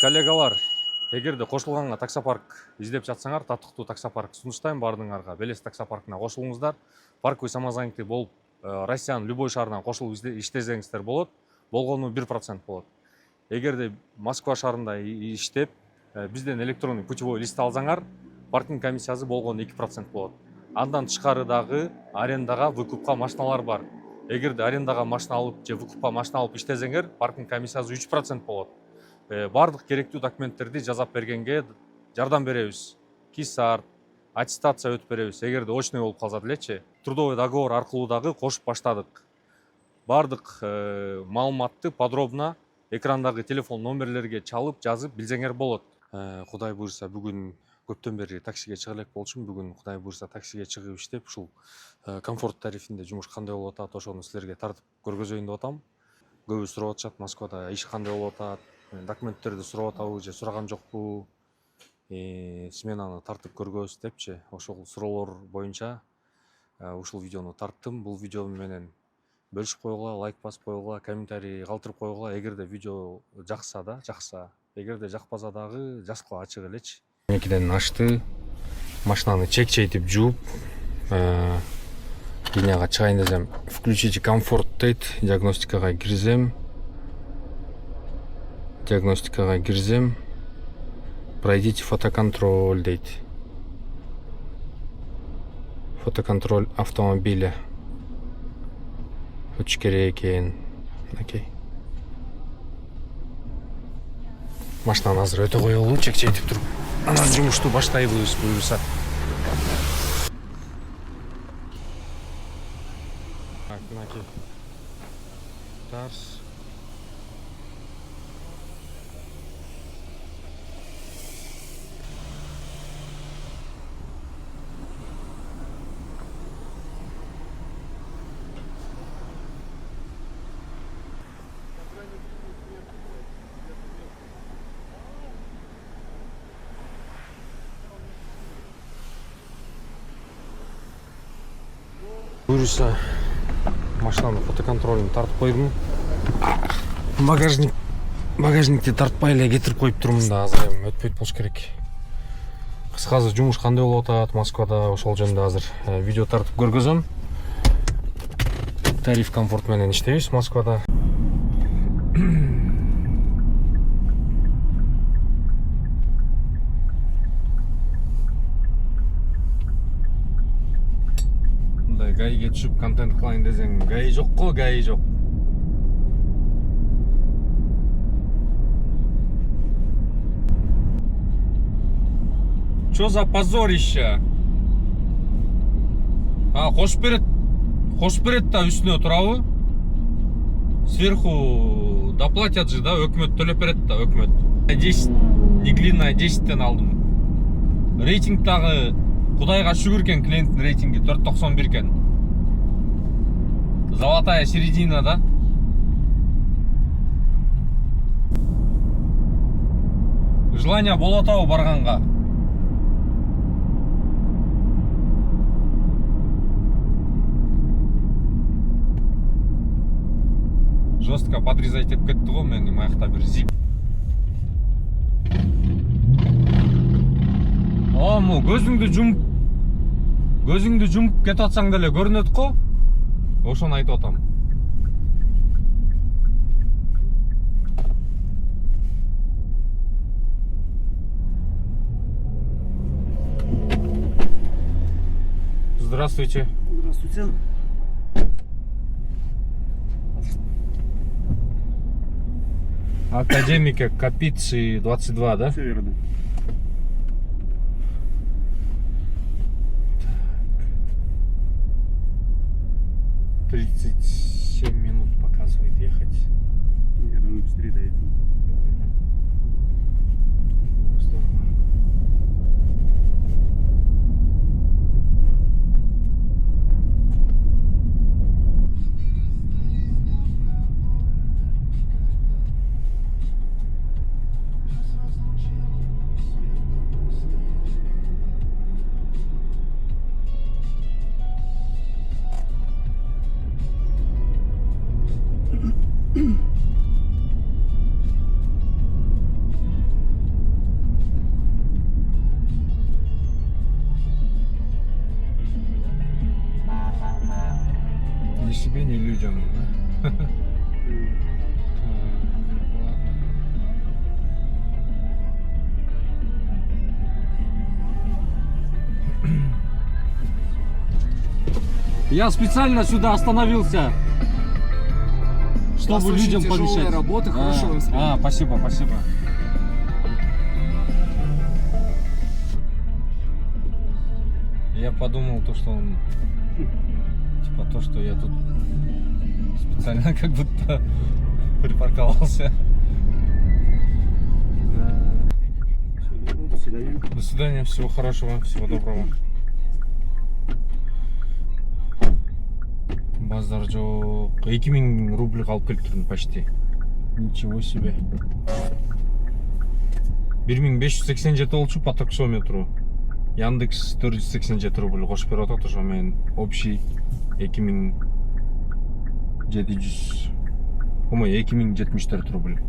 Коллегалар, эгерде кошулганга таксопарк издеп жатсаңар, татыктуу таксопарк сунуштайм баардыгыңарга. Белес таксопаркына кошулуңуздар. Парковый самозанятый болуп, Россиянын любой шаарынан кошулуп иштесеңиздер болот. Болгону 1% болот. Эгерде Москва шаарында иштеп, бизден электронный путевой лист алсаңар, паркинг комиссиясы болгону 2% болот. Андан тышкары дагы арендага, выкупка машиналар бар. Эгерде арендага машина алып же выкупка машина алып иштесеңер, паркинг комиссиясы 3% болот. Бардык керектүү документтерди жазап бергенге жардам беребиз. Кисарт, аттестация өтүп беребиз. Эгерде очный болуп калса делечи, трудовой договор аркылуу дагы кошуп баштадык. Бардык маалыматты подробно экрандагы телефон номерлерге чалып, жазып билсеңер болот. Кудай буйрса, бүгүн көптөн бери таксиге чыга элек болчумун. Бүгүн кудай буйрса таксиге чыгып иштеп, ушул комфорт тарифинде жумуш кандай болуп атат, ошону силерге тартып көргөзөйүн деп атам. Көбү сурап атышат, Москвада иш кандай болуп атат, документтерди сурап атабы же сураган жокпу, сменаны тартып көргөз депчи. Ошол суроолор боюнча ушул видеону тарттым. Бул видео менен бөлүшүп койгула, лайк басып койгула, комментарий калтырып койгула. Эгерде видео жакса да, жакса. Эгерде жакпаса дагы жазгыла, ачык элечи. Экиден ашты, машинаны чек-чейтип жууп, линияга чыгайын десем, включите комфорт дейт, диагностикага кирсем, пройдите фотоконтроль дейт. Фотоконтроль автомобиля өтүш керек экен. Окей. Машинаны азыр өтө коелу, чек-чейтип туруп, анан жумушту баштайбыз буюрса. Так, мынакей. Тарс. Буюрса, машинаны фотоконтролун тартып койдум. Багажникти тартпай эле кетирип коюп турмун да, азыр эми өтпөйт болуш керек. Кыскасы жумуш кандай болуп атат Москвада, ошол жөнүндө азыр видео тартып көргөзөм. Тариф комфорт менен иштейбиз Москвада. Гаиге түшүп контент кылайын десең, гаи жокко, гаи жок. Чё за позорище? Кош берет да үстүнө турабы? Сверху доплатят же, да, өкмөт төлөп берет да, өкмөт. 10, неглинная 10-тен алдым. Рейтинг дагы кудайга шүгүр экен, клиенттин рейтинги 4.91 экен. Золотая середина, да? Желание болот ау барганга. Жестко подрезать этип кетти го, мен аякта бир зип. Ому көзүңдү жумуп кетип атсаң деле көрүнөт го. Ошону айтып атам. Здравствуйте. Здравствуйте. Академика Капицы 22, да? Все верно. Так. 37 минут показывает ехать. Я думаю, быстрее доедем. Здорово. идем, да? Так, ладно. Я специально сюда остановился, чтобы Вас очень людям тяжелая помешать. работа, хорошего вам настроения. Спасибо, спасибо. Я подумал то, что он... Типа то, что я тут специально как будто припарковался. До свидания. До свидания, всего хорошего, всего доброго. Базар жоқ. 2000 рубль қалып келіп тұрмын почти. Ничего себе. 1587 болчу по таксометру. Яндекс 487 рубль қосып беріп отыр, ошо мен общий 2700 ой 2074 рубль.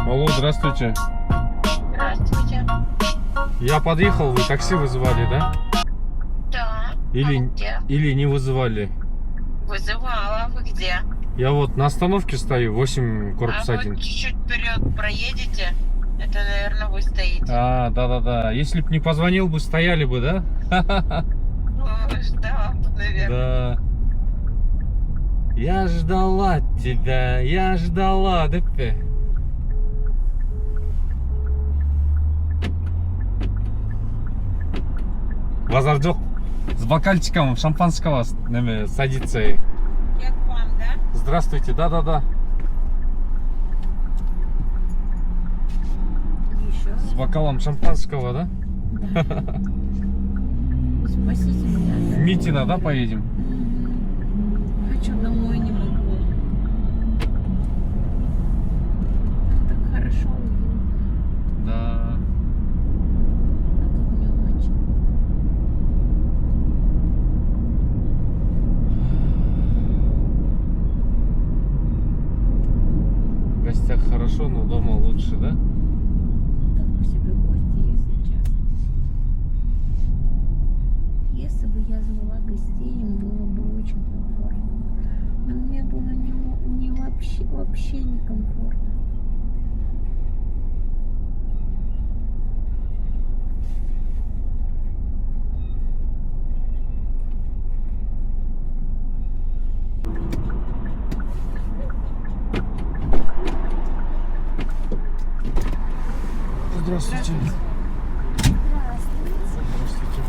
Алло, здравствуйте. Здравствуйте. Я подъехал, вы такси вызывали, да? Да. Или- А вы где? Или не вызывали? Вызывала. Вы где? Я вот на остановке стою, 8 корпус а 1. вы чуть-чуть вперед проедете. Это, наверное, вы стоите. А, да-да-да. Если б не позвонил бы, стояли бы, да? Да, наверное. Да. Я ждала тебя, я ждала, да? Базар жоқ. С бокальчиком шампанского садится. Я к вам, да? Здравствуйте, да-да-да. Еще? С бокалом шампанского, да? Спасите меня. В Митино, да, поедем? Хочу домой, не могу. Так хорошо. Да. А тут не очень. В гостях хорошо, но дома лучше, да? Так по себе гости, если честно. Если бы я звала гостей, им было бы очень комфортно. Но мне было вообще не комфортно. Здравствуйте. Здравствуйте.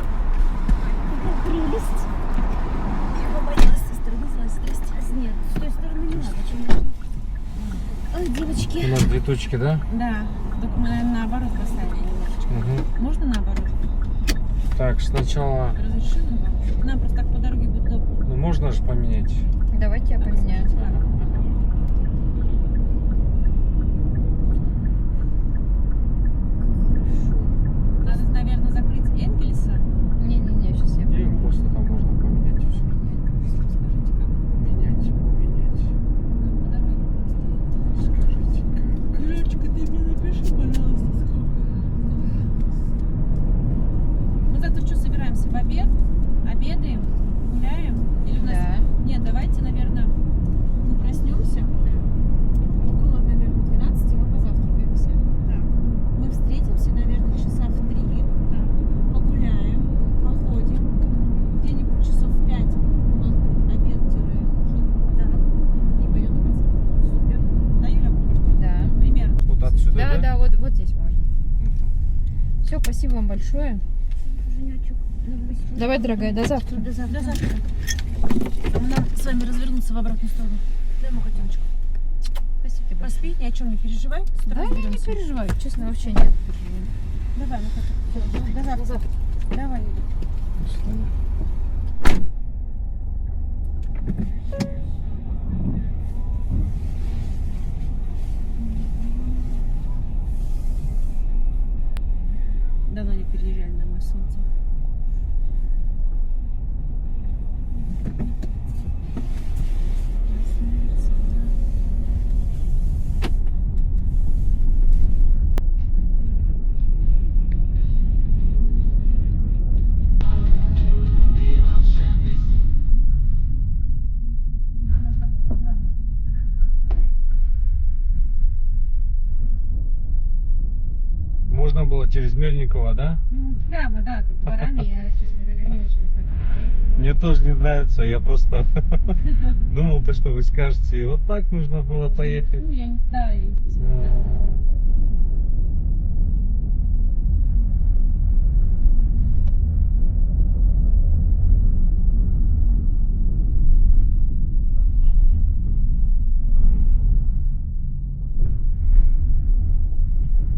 Прелесть. Я побоялась со стороны злой. Здрасте. Нет, с той стороны не надо. Чем ой, девочки. У нас 2 точки, да? Да, только мы, наверное, наоборот поставили немножечко. Угу. Можно наоборот? Так, сначала... Разрешено вам? Нам просто так по дороге будет удобно. Ну, можно же поменять. Давайте я поменяю. Надо, наверное, закрыть Энгельса. Не-не-не, сейчас я И просто там можно поменять и все. Скажите, как? Менять, поменять. Ну, по дороге просто. Скажите, как. Юлечка, ты мне напиши, пожалуйста, сколько. Мы завтра что, собираемся? В обед? Обедаем? Гуляем? Или у нас... Да. Нет, давайте, наверное, мы Вот здесь можно. Все, спасибо вам большое. Женечек, Давай, дорогая, до завтра. до завтра. До завтра. А нам с вами развернуться в обратную сторону. Дай ему котеночку. Спасибо тебе большое. Поспи, ни о чем не переживай. С утра Да, я не разберемся. переживаю, честно, вообще нет. Давай, ну как. До завтра. Давай. Давно не переезжали домой, солнце. Можно было через Мельникова, да? Прямо, да, тут дворами, я, честно говоря, не очень понимаю. Мне тоже не нравится, я просто думал, то, что вы скажете, вот так нужно было поехать. Ну, я не знаю.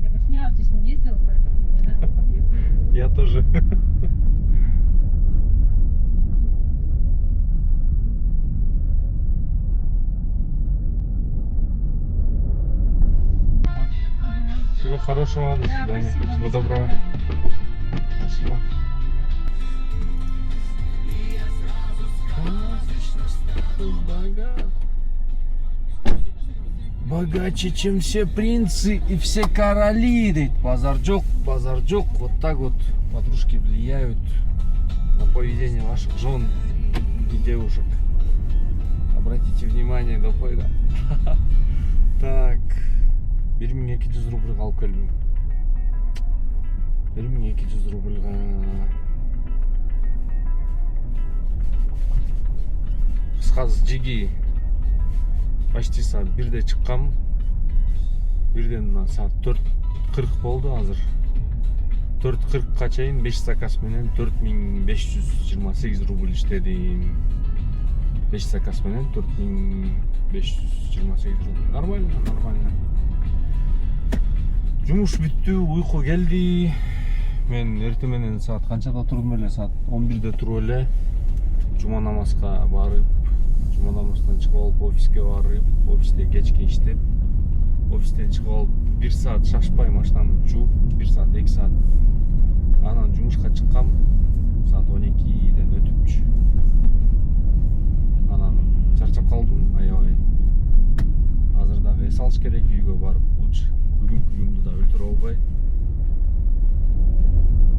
Я бы сняла, здесь не ездила, поэтому мне надо. Я тоже. Всего хорошего, до Да, свидания. спасибо. Всего доброго. Спасибо. Богаче, чем все принцы и все короли. Говорит, базар жоқ. Вот так вот подружки влияют на поведение ваших жен и девушек. Обратите внимание, допойда. Так. 1200 рубльға алып келдім. 1200 рубльға. Біз қазір жеги почти саат 1-де шыққам. 1-ден саат 4:40 болды азыр. 4:40қа чейин 5 заказ менен 4528 рубль иштедим. 5 заказ менен 4528 рубль. Нормально. Жумуш бүттү, уйку келди. Мен эртең менен саат канчада турдум эле? Саат 11-де туруп эле жума намазга барып, жума намаздан чыгып алып офиске барып, офисте кечке иштеп, офистен чыгып алып 1 саат шашпай машинаны жууп, 1 саат 2 саат анан жумушка чыккам. Саат 12-ден өтүпчү. Анан чарчап калдым, аябай. Азыр дагы эс алыш керек, үйгө барып лучше бүгүнкү күндү да өлтүрө албай.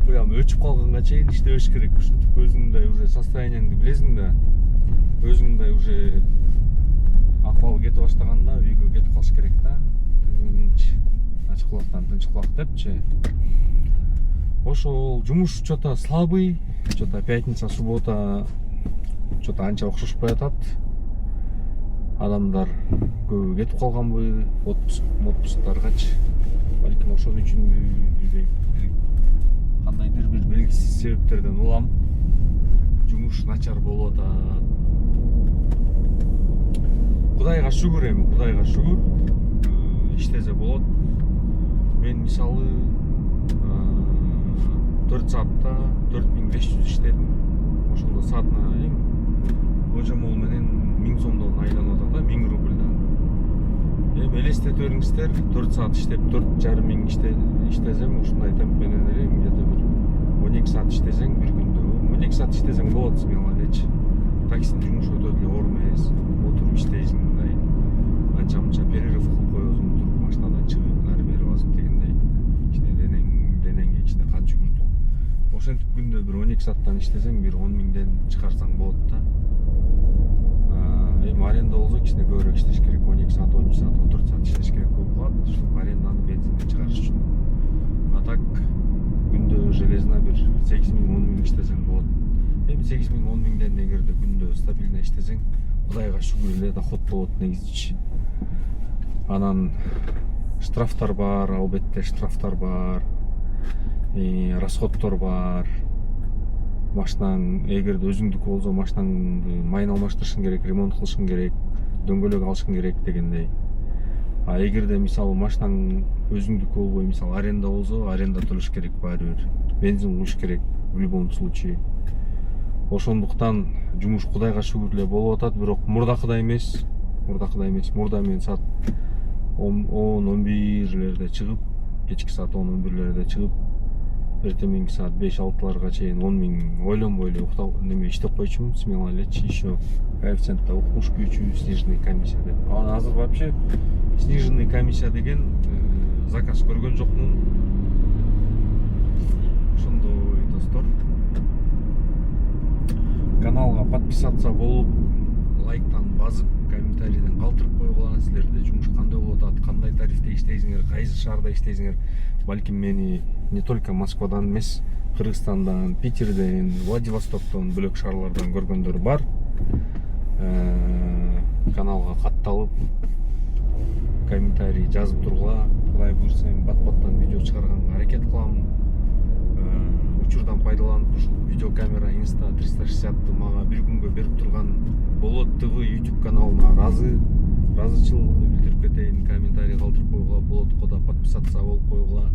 Прям өчүп калганга чейин иштебеш керек. Ушинтип өзүңдөй уже состоянияңды билесиң да. Өзүңдөй уже акыбал кетип баштаганда үйгө кетип калыш керек да. Тынч, ачык кулактан тынч кулак депчи. Ошол жумуш что-то слабый, что-то пятница, суббота что-то анча окшошпой атат. Адамдар көбү кетип калганбы, отпусктаргачы. Балким ошон үчүнбү билбейм. Кандайдыр бир белгисиз себептерден улам. Жумуш начар болуп атат. Кудайга шүгүр эми, Кудайга шүгүр. Иштесе болот. Мен мисалы 4 саатта 4500 иштедим. Ошондо саатына эми ожомол менен 1000 сомдон айланып атат да, 1000 рубльдан. Эми элестете бериңиздер, 4 саат иштеп 4500 иштесем, ушундай темп менен эле где-то бир 12 саат иштесең бир күндө, 12 саат иштесең болот смело элечи. Таксинин жумушу өтө деле оор эмес, отуруп иштейсиң мындай. Анча-мынча перерыв кылып коесуң, туруп машинадан чыгып, ары бери басып дегендей. Кичине денеңге кичине кан жүгүртүп. Ошентип күндө бир 12 сааттан иштесең, бир 10.000ден чыгарсаң болот да. Эми аренда болсо кичине көбүрөөк иштеш керек, 12 саат, 13 саат, 14 саат иштеш керек болуп калат. Ушул аренданы бензинден чыгарыш үчүн. А так күндө железно бир 8.000-10.000 иштесең болот. Эми 8.000-10.000ден эгерде күндө стабильно иштесең, Кудайга шүгүр эле доход болот негизичи. Анан штрафтар бар, албетте штрафтар бар, расходтор бар. Машинаң эгерде өзүңдүкү болсо машинаңды майын алмаштырышың керек, ремонт кылышың керек, дөңгөлөк алышың керек дегендей. А эгерде мисалы машинаң өзүңдүкү болбой, мисалы аренда болсо, аренда төлөш керек баары бир. Бензин куюш керек в любом случае. Ошондуктан жумуш Кудайга шүгүр эле болуп атат, бирок мурдакыдай эмес. Мурда мен саат 10-11лерде чыгып, кечки саат 10-11лерде чыгып, эртеңки саат 5-6ларга чейин 10 000 ойлонбой эле уктап неме иштеп койчумун, смело элечи, еще коэффициентте укмуш күйчү, сниженный комиссия деп. Азыр вообще сниженный комиссия деген заказ көргөн жокмун. Ошондой достор. Каналга подписаться болуп, лайктан базып, комментарийден калтырып койгула. Силерде жумуш кандай болуп атат, кандай тарифте иштейсиңер, кайсы шаарда иштейсиңер. Балким мени не только Москвадан эмес, Кыргызстандан, Питерден, Владивостоктон, бөлөк шаарлардан көргөндөр бар. Каналга катталып, комментарий жазып тургула. Кудай буйрса, бат-баттан видео чыгарганга аракет кылам. Учурдан пайдаланып, ушул видеокамера Insta 360-ты мага бир күнгө берип турган Болот ТВ YouTube каналына ыраазычылыгымды билдирип кетейин. Комментарий калтырып койгула, Болотко да подписаться болуп койгула.